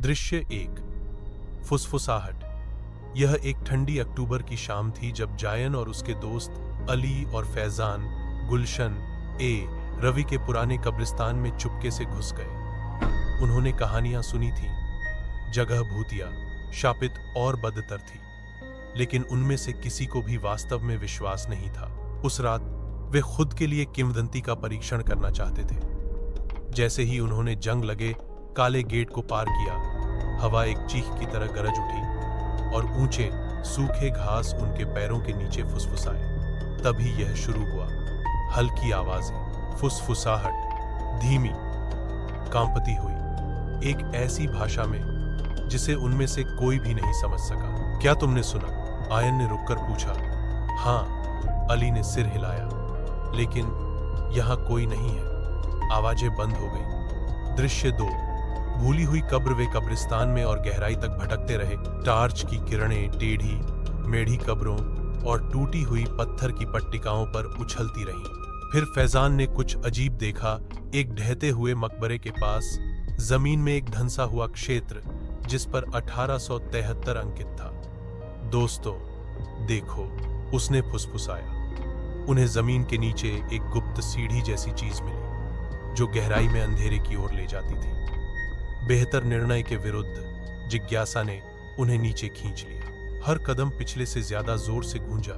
दृश्य 1। फुसफुसाहट। यह एक ठंडी अक्टूबर की शाम थी जब जायन और उसके दोस्त अली और फैजान गुलशन रवि के पुराने कब्रिस्तान में चुपके से घुस गए। उन्होंने कहानियां सुनी थीं, जगह भूतिया, शापित और बदतर थी, लेकिन उनमें से किसी को भी वास्तव में विश्वास नहीं था। उस रात वे खुद के लिए किंवदंती का परीक्षण करना चाहते थे। जैसे ही उन्होंने जंग लगे काले गेट को पार किया, हवा एक चीख की तरह गरज उठी और ऊंचे सूखे घास उनके पैरों के नीचे फुसफुसाए। तभी यह शुरू हुआ। हल्की आवाजें, फुसफुसाहट, धीमी, कांपती हुई, एक ऐसी भाषा में जिसे उनमें से कोई भी नहीं समझ सका। क्या तुमने सुना? आयन ने रुककर पूछा। हाँ, अली ने सिर हिलाया, लेकिन यहां कोई नहीं है। आवाजें बंद हो गई। दृश्य 2। भूली हुई कब्र। वे कब्रिस्तान में और गहराई तक भटकते रहे। टार्च की किरणें टेढ़ी मेढ़ी कब्रों और टूटी हुई पत्थर की पट्टिकाओं पर उछलती रहीं। फिर फैजान ने कुछ अजीब देखा। एक ढहते हुए मकबरे के पास जमीन में एक धंसा हुआ क्षेत्र जिस पर 1873 अंकित था। दोस्तों, देखो, उसने फुसफुसाया। उन्हें जमीन के नीचे एक गुप्त सीढ़ी जैसी चीज मिली जो गहराई में अंधेरे की ओर ले जाती थी। बेहतर निर्णय के विरुद्ध जिज्ञासा ने उन्हें नीचे खींच लिया। हर कदम पिछले से ज्यादा जोर से गूंजा,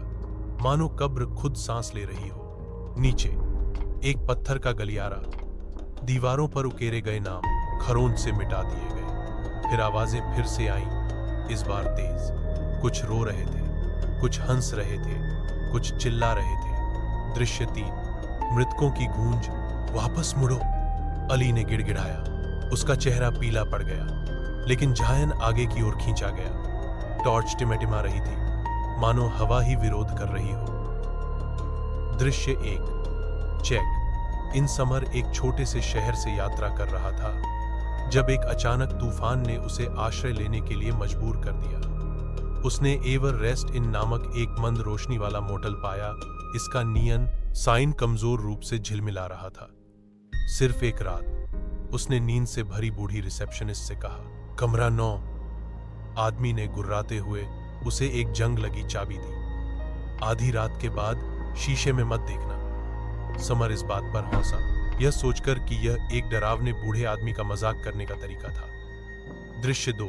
मानो कब्र खुद सांस ले रही हो। नीचे एक पत्थर का गलियारा, दीवारों पर उकेरे गए नाम खरोंच से मिटा दिए गए। फिर आवाजें फिर से आईं, इस बार तेज। कुछ रो रहे थे, कुछ हंस रहे थे, कुछ चिल्ला रहे थे। दृश्य 3। मृतकों की गूंज। वापस मुड़ो, अली ने गिड़गिड़ाया। उसका चेहरा पीला पड़ गया, लेकिन जायन आगे की ओर खींचा गया। टॉर्च टिमटिमा रही थी, मानो हवा ही विरोध कर रही हो। दृश्य 1। चेक। इन समर एक छोटे से शहर से यात्रा कर रहा था जब एक अचानक तूफान ने उसे आश्रय लेने के लिए मजबूर कर दिया। उसने एवर रेस्ट इन नामक एक मंद रोशनी वाला मोटल पाया। इसका नियन साइन कमजोर रूप से झिलमिला रहा था। सिर्फ एक रात, उसने नींद से भरी बूढ़ी रिसेप्शनिस्ट से कहा, कमरा 9। आदमी ने गुर्राते हुए उसे एक जंग लगी चाबी दी। आधी रात के बाद शीशे में मत देखना। समर इस बात पर हौसा, यह सोचकर कि यह एक डरावने बूढ़े आदमी का मजाक करने का तरीका था। दृश्य 2।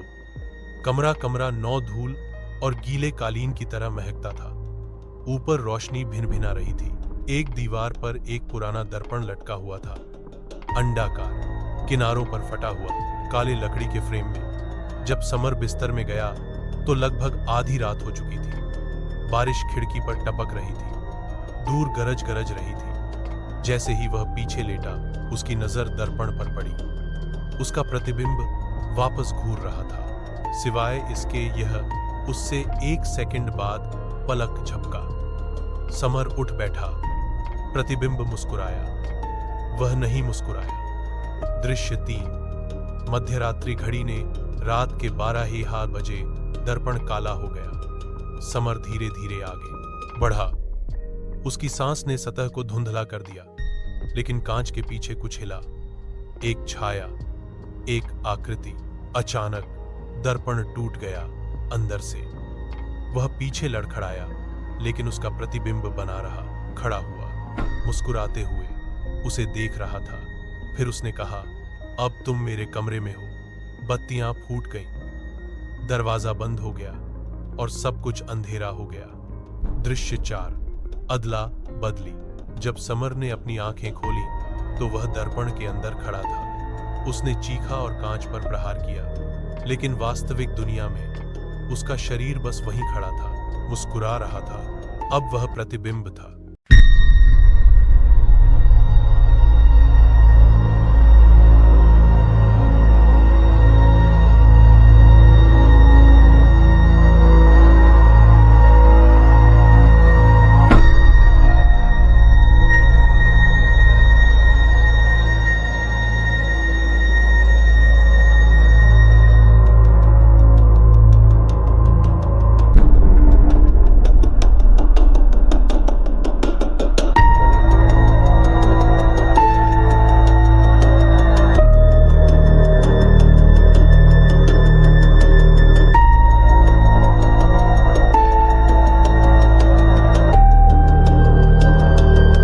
कमरा 9 धूल और गीले कालीन की तरह महकता था। ऊपर रोशनी भिन-भिना रही थी। एक दीवार पर एक पुराना दर्पण लटका हुआ था, अंडाकार, किनारों पर फटा हुआ, काले लकड़ी के फ्रेम में। जब समर बिस्तर में गया तो लगभग आधी रात हो चुकी थी। बारिश खिड़की पर टपक रही थी, दूर गरज रही थी। जैसे ही वह पीछे लेटा, उसकी नजर दर्पण पर पड़ी। उसका प्रतिबिंब वापस घूर रहा था, सिवाय इसके यह उससे 1 सेकंड बाद पलक झपका। समर उठ बैठा। प्रतिबिंब मुस्कुराया, वह नहीं मुस्कुराया। दृश्य 3। मध्यरात्रि। घड़ी ने रात के 12 बजे। दर्पण काला हो गया। समर धीरे धीरे आगे बढ़ा। उसकी सांस ने सतह को धुंधला कर दिया, लेकिन कांच के पीछे कुछ हिला। एक छाया, एक आकृति। अचानक दर्पण टूट गया अंदर से। वह पीछे लड़खड़ाया, लेकिन उसका प्रतिबिंब बना रहा, खड़ा हुआ, मुस्कुराते हुए उसे देख रहा था। फिर उसने कहा, अब तुम मेरे कमरे में हो। बत्तियां फूट गईं, दरवाजा बंद हो गया और सब कुछ अंधेरा हो गया। दृश्य 4। अदला बदली। जब समर ने अपनी आंखें खोली तो वह दर्पण के अंदर खड़ा था। उसने चीखा और कांच पर प्रहार किया, लेकिन वास्तविक दुनिया में उसका शरीर बस वहीं खड़ा था, मुस्कुरा रहा था। अब वह प्रतिबिंब था,